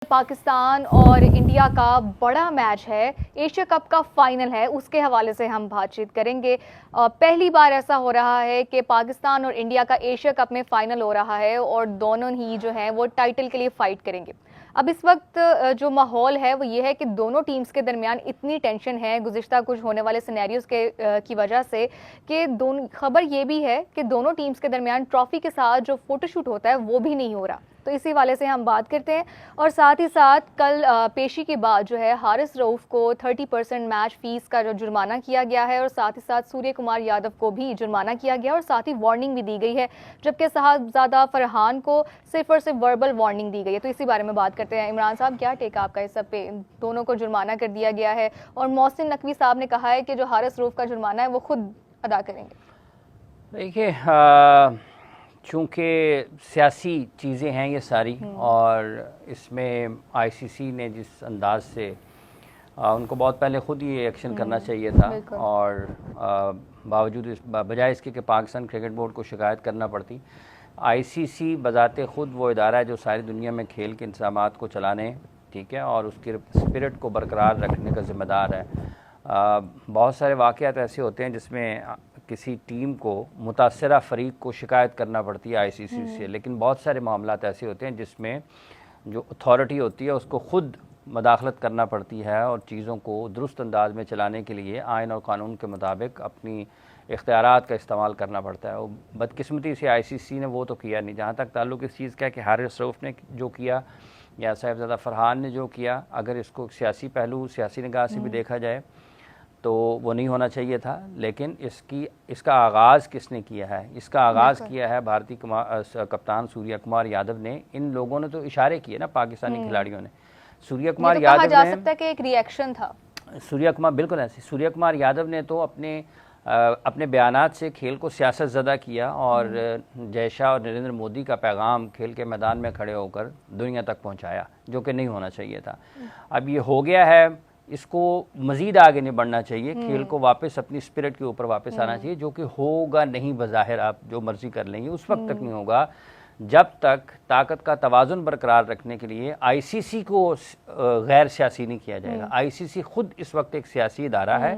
पाकिस्तान और इंडिया का बड़ा मैच है, एशिया कप का फाइनल है, उसके हवाले से हम बातचीत करेंगे। पहली बार ऐसा हो रहा है कि पाकिस्तान और इंडिया का एशिया कप में फाइनल हो रहा है और दोनों ही जो हैं वो टाइटल के लिए फाइट करेंगे। अब इस वक्त जो माहौल है वो ये है कि दोनों टीम्स के दरमियान इतनी टेंशन है गुज़िश्ता कुछ होने वाले सिनेरियोज़ की वजह से कि खबर ये भी है कि दोनों टीम्स के दरमियान ट्रॉफ़ी के साथ जो फ़ोटोशूट होता है वो भी नहीं हो रहा। तो इसी वाले से हम बात करते हैं और साथ ही साथ कल पेशी के बाद जो है हारिस रऊफ को 30% मैच फीस का जो जुर्माना किया गया है और साथ ही साथ सूर्य कुमार यादव को भी जुर्माना किया गया और साथ ही वार्निंग भी दी गई है, जबकि साहबजादा फरहान को सिर्फ और सिर्फ वर्बल वार्निंग दी गई है। तो इसी बारे में बात करते हैं। इमरान साहब, क्या टेक आपका इस सब पे? दोनों को जुर्माना कर दिया गया है और मोहसिन नकवी साहब ने कहा है कि जो हारिस रऊफ का जुर्माना है वो खुद अदा करेंगे। देखिए, चूँकि सियासी चीज़ें हैं ये सारी और इसमें आईसीसी ने जिस अंदाज से उनको बहुत पहले ख़ुद ये एक्शन करना चाहिए था और बावजूद बजाय इसके कि पाकिस्तान क्रिकेट बोर्ड को शिकायत करना पड़ती, आईसीसी बज़ाते ख़ुद वो इदारा है जो सारी दुनिया में खेल के इंतज़ामात को चलाने, ठीक है, और उसके स्पिरिट को बरकरार रखने का ज़िम्मेदार है। बहुत सारे वाक़यात ऐसे होते हैं जिसमें किसी टीम को मुतासरा फ़रीक को शिकायत करना पड़ती है आईसीसी से, लेकिन बहुत सारे मामलात ऐसे होते हैं जिसमें जो अथॉरिटी होती है उसको ख़ुद मदाखलत करना पड़ती है और चीज़ों को दुरुस्त अंदाज में चलाने के लिए आइन और क़ानून के मुताबिक अपनी इख्तियारात का इस्तेमाल करना पड़ता है। और बदकिस्मती से आईसीसी ने वो तो किया नहीं। जहाँ तक ताल्लुक़ इस चीज़ का है कि हारिस रऊफ ने जो किया या साहिबजादा फरहान ने जो किया, अगर इसको सियासी पहलू सियासी निगाह से भी देखा जाए तो वो नहीं होना चाहिए था, लेकिन इसका आगाज़ किसने किया है? इसका आगाज़ किया है भारतीय कप्तान सूर्य कुमार यादव ने। इन लोगों ने तो इशारे किए ना, पाकिस्तानी खिलाड़ियों ने। सूर्य कुमार यादव कहा जा सकता है कि एक रिएक्शन था। सूर्य कुमार, बिल्कुल ऐसे, सूर्य कुमार यादव ने तो अपने बयानात से खेल को सियासत ज़दा किया और जय शाह और नरेंद्र मोदी का पैगाम खेल के मैदान में खड़े होकर दुनिया तक पहुँचाया, जो कि नहीं होना चाहिए था। अब ये हो गया है, इसको मज़ीद आगे नहीं बढ़ना चाहिए। खेल को वापस अपनी स्पिरिट के ऊपर वापस आना चाहिए, जो कि होगा नहीं। बज़ाहिर आप जो मर्ज़ी कर लेंगे, उस वक्त तक नहीं होगा जब तक ताकत का तवाज़ुन बरकरार रखने के लिए आईसीसी को गैर सियासी नहीं किया जाएगा। आईसीसी खुद इस वक्त एक सियासी इदारा है,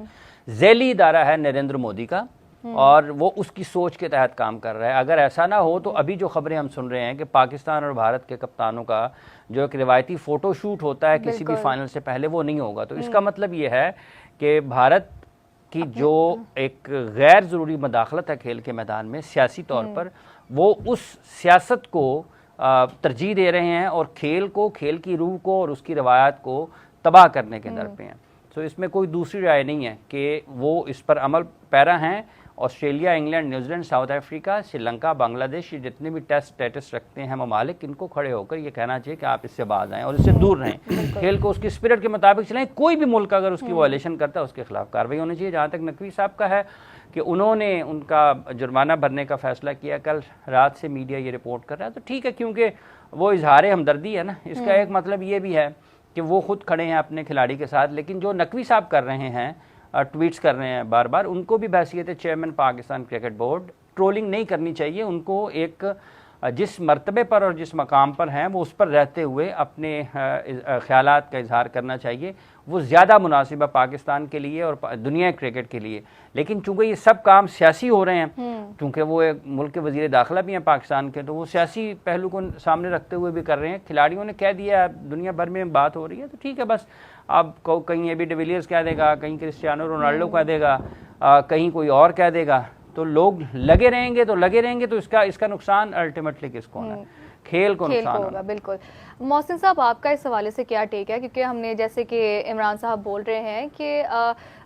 ज़ैली इदारा है नरेंद्र मोदी का, और वो उसकी सोच के तहत काम कर रहा है। अगर ऐसा ना हो तो अभी जो खबरें हम सुन रहे हैं कि पाकिस्तान और भारत के कप्तानों का जो एक रिवायती फ़ोटो शूट होता है किसी भी फाइनल से पहले, वो नहीं होगा। तो इसका मतलब ये है कि भारत की जो एक गैर ज़रूरी मदाखलत है खेल के मैदान में सियासी तौर पर, वो उस सियासत को तरजीह दे रहे हैं और खेल की रूह को और उसकी रवायात को तबाह करने के दर पे हैं। तो इसमें कोई दूसरी राय नहीं है कि वो इस पर अमल पैरा हैं। Australia, England, New Zealand, south Africa, Sri Lanka, Bangladesh, ये जितने भी टेस्ट स्टेटस रखते हैं ममालिक, इनको खड़े होकर ये कहना चाहिए कि आप इससे बाज आएँ और इससे दूर रहें। खेल को उसकी स्पिरिट के मुताबिक चलाएं। कोई भी मुल्क अगर उसकी वायलेशन करता है उसके खिलाफ कार्रवाई होनी चाहिए। जहाँ तक नकवी साहब का है कि उन्होंने उनका जुर्माना भरने का फ़ैसला किया, कल रात से मीडिया ये रिपोर्ट कर रहा है, तो ठीक है, क्योंकि वो इजहार हमदर्दी है ना। इसका एक मतलब ये भी है कि वो खुद खड़े हैं अपने खिलाड़ी के साथ। लेकिन जो नकवी साहब कर रहे हैं, ट्वीट्स कर रहे हैं बार बार, उनको भी बहैसियत chairman Pakistan cricket board trolling नहीं करनी चाहिए। उनको एक जिस मर्तबे पर और जिस मकाम पर हैं वो उस पर रहते हुए अपने ख्यालात का इजहार करना चाहिए। वो ज़्यादा मुनासिब है पाकिस्तान के लिए और दुनिया क्रिकेट के लिए। लेकिन चूँकि ये सब काम सियासी हो रहे हैं, चूँकि वो एक मुल्क के वज़ीर दाखिला भी हैं पाकिस्तान के, तो वो सियासी पहलू को सामने रखते हुए भी कर रहे हैं। खिलाड़ियों ने कह दिया, दुनिया भर में बात हो रही है, तो ठीक है, बस अब कहीं एबी डिविलियर्स कह देगा, कहीं क्रिस्टियानो रोनाल्डो कह देगा, कहीं कोई और कह देगा, तो लोग लगे रहेंगे तो इसका नुकसान अल्टीमेटली किसको होना है? खेल को नुकसान होगा। बिल्कुल। मोहसिन साहब, आपका इस हवाले से क्या टेक है? क्योंकि हमने, जैसे कि इमरान साहब बोल रहे हैं कि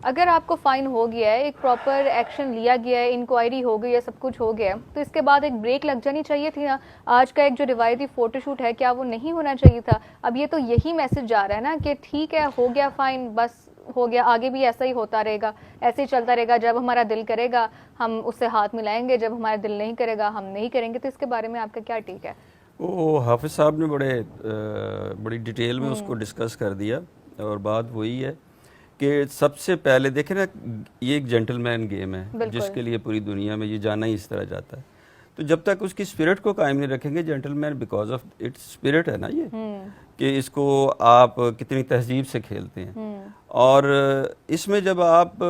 अगर आपको फ़ाइन हो गया है, एक प्रॉपर एक्शन लिया गया है, इंक्वायरी हो गई है, सब कुछ हो गया है, तो इसके बाद एक ब्रेक लग जानी चाहिए थी ना। आज का एक जो रिवायती फ़ोटोशूट है, क्या वो नहीं होना चाहिए था? अब ये तो यही मैसेज जा रहा है ना कि ठीक है, हो गया फ़ाइन, बस हो गया, आगे भी ऐसा ही होता रहेगा, ऐसे ही चलता रहेगा। जब हमारा दिल करेगा हम उससे हाथ मिलाएंगे, जब हमारा दिल नहीं करेगा हम नहीं करेंगे। तो इसके बारे में आपका क्या टेक है? वो हाफिज़ साहब ने बड़ी डिटेल में उसको डिस्कस कर दिया, और बात वही है कि सबसे पहले देखें ना, ये एक जेंटलमैन गेम है जिसके लिए पूरी दुनिया में ये जाना ही इस तरह जाता है। تو جب تک اس کی اسپرٹ کو قائم نہیں رکھیں گے gentleman, because of its spirit ہے نا یہ، کہ اس کو آپ کتنی تہذیب سے کھیلتے ہیں. اور اس میں جب آپ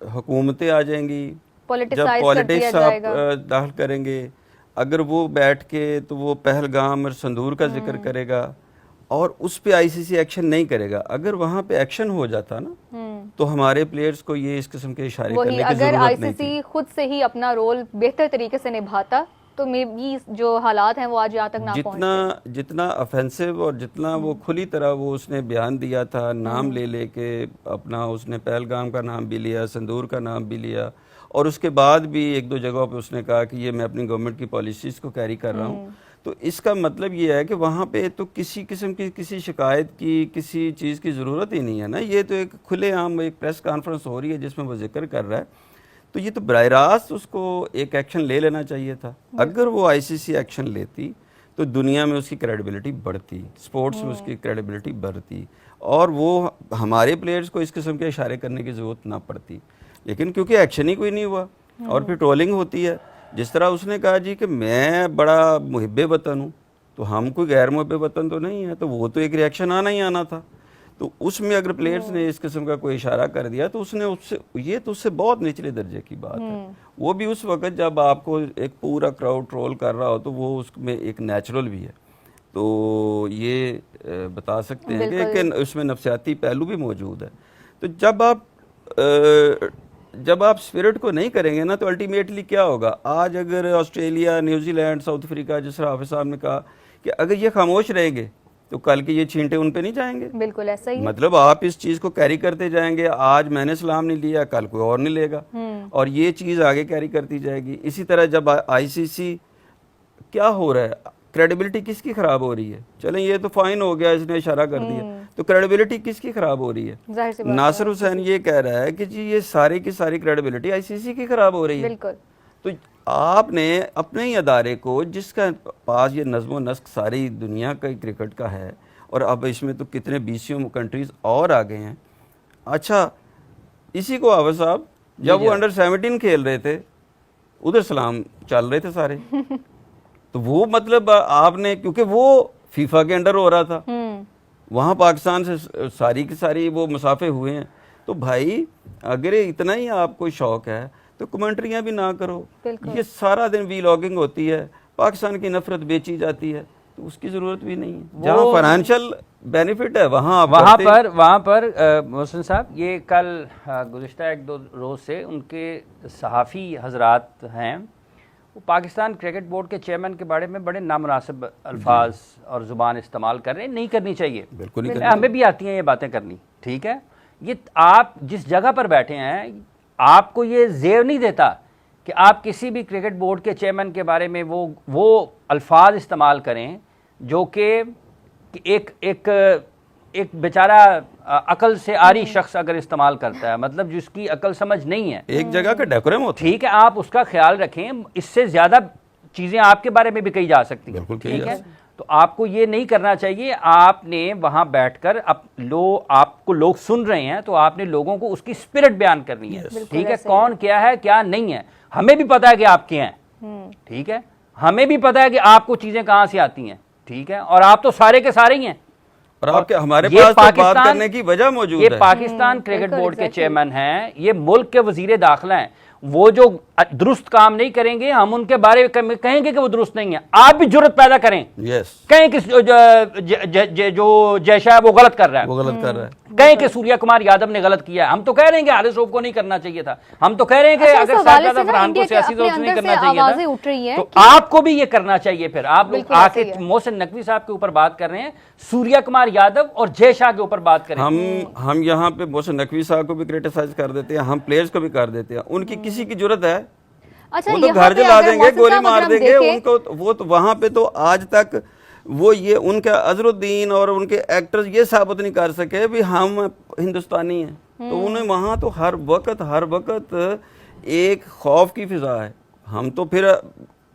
حکومتیں آ جائیں گی، جب پالیٹکس آپ داخل کریں گے، اگر وہ بیٹھ کے تو وہ پہلگام اور سندور کا ذکر کرے گا اور اس پہ آئی سی سی ایکشن نہیں کرے گا، اگر وہاں پہ ایکشن ہو جاتا نا تو ہمارے پلیئرز کو یہ اس قسم کے اشارے کرنے کی اگر آئی ضرورت سی نہیں تھی. سی خود سے ہی اپنا رول بہتر طریقے سے نبھاتا تو یہ جو حالات ہیں وہ آج یہاں تک نہ پہنچتے. جتنا افینسو اور جتنا وہ کھلی طرح وہ اس نے بیان دیا تھا، نام لے لے کے اپنا، اس نے پہلگام کا نام بھی لیا، سندور کا نام بھی لیا، اور اس کے بعد بھی ایک دو جگہوں پہ اس نے کہا کہ یہ میں اپنی گورنمنٹ کی پالیسیز کو کیری کر رہا ہوں. تو اس کا مطلب یہ ہے کہ وہاں پہ تو کسی قسم کی کسی شکایت کی کسی چیز کی ضرورت ہی نہیں ہے نا. یہ تو ایک کھلے عام ایک پریس کانفرنس ہو رہی ہے جس میں وہ ذکر کر رہا ہے. تو یہ تو براہ راست اس کو ایک ایکشن لے لینا چاہیے تھا. اگر وہ آئی سی سی ایکشن لیتی تو دنیا میں اس کی کریڈیبلٹی بڑھتی، سپورٹس میں اس کی کریڈیبلٹی بڑھتی، اور وہ ہمارے پلیئرز کو اس قسم کے اشارے کرنے کی ضرورت نہ پڑتی. لیکن کیونکہ ایکشن ہی کوئی نہیں ہوا اور پھر ٹرولنگ ہوتی ہے. جس طرح اس نے کہا جی کہ میں بڑا محب وطن ہوں، تو ہم کوئی غیر محب وطن تو نہیں ہے، تو وہ تو ایک ریئیکشن آنا ہی آنا تھا. تو اس میں اگر پلیئرز نے اس قسم کا کوئی اشارہ کر دیا تو اس نے یہ تو اس سے بہت نچلے درجے کی بات ہے. وہ بھی اس وقت جب آپ کو ایک پورا کراؤڈ ٹرول کر رہا ہو تو وہ اس میں ایک نیچرل بھی ہے. تو یہ بتا سکتے ہیں کہ اس میں نفسیاتی پہلو بھی موجود ہے. تو جب آپ اسپرٹ کو نہیں کریں گے نا تو الٹیمیٹلی کیا ہوگا. آج اگر Australia, New Zealand, South Africa, جس طرح حافظ صاحب نے کہا کہ اگر یہ خاموش رہیں گے تو کل کے یہ چھینٹے ان پہ نہیں جائیں گے. بالکل ایسا ہی. مطلب آپ اس چیز کو کیری کرتے جائیں گے، آج میں نے سلام نہیں لیا، کل کوئی اور نہیں لے گا، اور یہ چیز آگے کیری کرتی جائے گی. اسی طرح جب آئی سی سی کیا ہو رہا ہے، کریڈیبلٹی کس کی خراب ہو رہی ہے؟ چلیں یہ تو فائن ہو گیا، اس نے اشارہ کر دیا، تو کریڈیبلٹی کس کی خراب ہو رہی ہے؟ ناصر حسین یہ کہہ رہا ہے کہ جی یہ ساری کی ساری کریڈیبلٹی آئی سی سی کی خراب ہو رہی ہے. بالکل. تو آپ نے اپنے ہی ادارے کو، جس کا پاس یہ نظم و نسق ساری دنیا کا کرکٹ کا ہے، اور اب اس میں تو کتنے 20 کنٹریز اور آ گئے ہیں. اچھا اسی کو حافظ صاحب جب وہ انڈر 17 کھیل رہے تھے ادھر سلام چل رہے تھے سارے، تو وہ مطلب آپ نے، کیونکہ وہ فیفا کے انڈر ہو رہا تھا، وہاں پاکستان سے ساری کی ساری وہ مسافے ہوئے ہیں. تو بھائی اگر اتنا ہی آپ کو شوق ہے تو کمنٹریاں بھی نہ کرو. یہ سارا دن وی لاگنگ ہوتی ہے، پاکستان کی نفرت بیچی جاتی ہے، تو اس کی ضرورت بھی نہیں ہے. جہاں فائنینشیل بینیفٹ ہے وہاں پر محسن صاحب، یہ کل گزشتہ ایک دو روز سے ان کے صحافی حضرات ہیں، وہ پاکستان کرکٹ بورڈ کے چیئرمین کے بارے میں بڑے نامناسب الفاظ اور زبان استعمال کر رہے ہیں. نہیں کرنی چاہیے، بالکل ہمیں بھی آتی ہیں یہ باتیں کرنی، ٹھیک ہے. یہ آپ جس جگہ پر بیٹھے ہیں، آپ کو یہ زیو نہیں دیتا کہ آپ کسی بھی کرکٹ بورڈ کے چیئرمین کے بارے میں وہ الفاظ استعمال کریں جو کہ ایک بیچارہ عقل سے آری شخص اگر استعمال کرتا ہے، مطلب جس کی عقل سمجھ نہیں ہے، ایک جگہ کا ڈیکورم ہوتا ہے. ٹھیک ہے، آپ اس کا خیال رکھیں. اس سے زیادہ چیزیں آپ کے بارے میں بھی کہی جا سکتی ہیں، ٹھیک ہے. تو آپ کو یہ نہیں کرنا چاہیے. آپ نے وہاں بیٹھ کر آپ کو لوگ سن رہے ہیں تو آپ نے لوگوں کو اس کی اسپرٹ بیان کرنی ہے، ٹھیک ہے. کون کیا ہے کیا نہیں ہے، ہمیں بھی پتا ہے کہ آپ کیا ہیں، ٹھیک ہے. ہمیں بھی پتا ہے کہ آپ کو چیزیں کہاں سے آتی ہیں، ٹھیک ہے. اور آپ تو سارے کے سارے ہی ہیں، اور آپ کے ہمارے پاس تو بات کرنے کی وجہ موجود ہے. یہ پاکستان کرکٹ بورڈ کے چیئرمین ہیں، یہ ملک کے وزیر داخلہ ہیں. وہ جو درست کام نہیں کریں گے ہم ان کے بارے میں کہیں گے کہ وہ درست نہیں ہیں. آپ بھی جرت پیدا کریں، کہیں کہ جو جیشا ہے وہ غلط کر رہا ہے، کہیں کہ سوریہ کمار یادو نے غلط کیا ہے. ہم تو کہہ رہے ہیں کہ حارث رؤف کو نہیں کرنا چاہیے تھا. ہم تو کہہ رہے ہیں کہ اگر سرفراز فرحان کو سیاسی طور سے نہیں کرنا چاہیے تھا، تو آپ کو بھی یہ کرنا چاہیے. پھر آپ لوگ آ کے محسن نقوی صاحب کے اوپر بات کر رہے ہیں، سوریہ کمار یادو اور جے شاہ کے اوپر بات کریں. ہم یہاں پہ محسن نقوی صاحب کو بھی کریٹیسائز کر دیتے ہیں، ہم پلیئرز کو بھی کر دیتے ہیں. ان کی کسی کی جرت ہے؟ وہ تو گھر جلا دیں گے، گولی مار دیں گے ان کو. وہ تو وہاں پہ تو آج تک وہ یہ ان کا اظہر الدین اور ان کے ایکٹرز یہ ثابت نہیں کر سکے بھی ہم ہندوستانی ہیں. تو انہیں وہاں تو ہر وقت ایک خوف کی فضا ہے. ہم تو پھر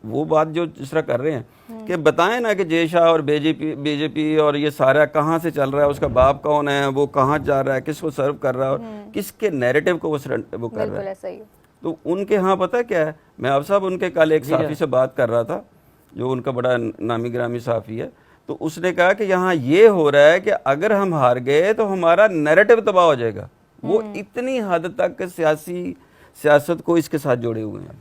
وہ بات جو جس طرح کر رہے ہیں کہ بتائیں نا کہ جے شاہ اور بی جے پی اور یہ سارا کہاں سے چل رہا ہے، اس کا باپ کون ہے، وہ کہاں جا رہا ہے، کس کو سرو کر رہا ہے، اور کس کے نیریٹو کو وہ کر رہا ہے. تو ان کے ہاں پتہ کیا ہے، میں آپ صاحب ان کے کل ایک صحافی سے بات کر رہا تھا جو ان کا بڑا نامی گرامی صحافی ہے، تو اس نے کہا کہ یہاں یہ ہو رہا ہے کہ اگر ہم ہار گئے تو ہمارا نیریٹو تباہ ہو جائے گا. وہ اتنی حد تک سیاست کو اس کے ساتھ جوڑے ہوئے ہیں.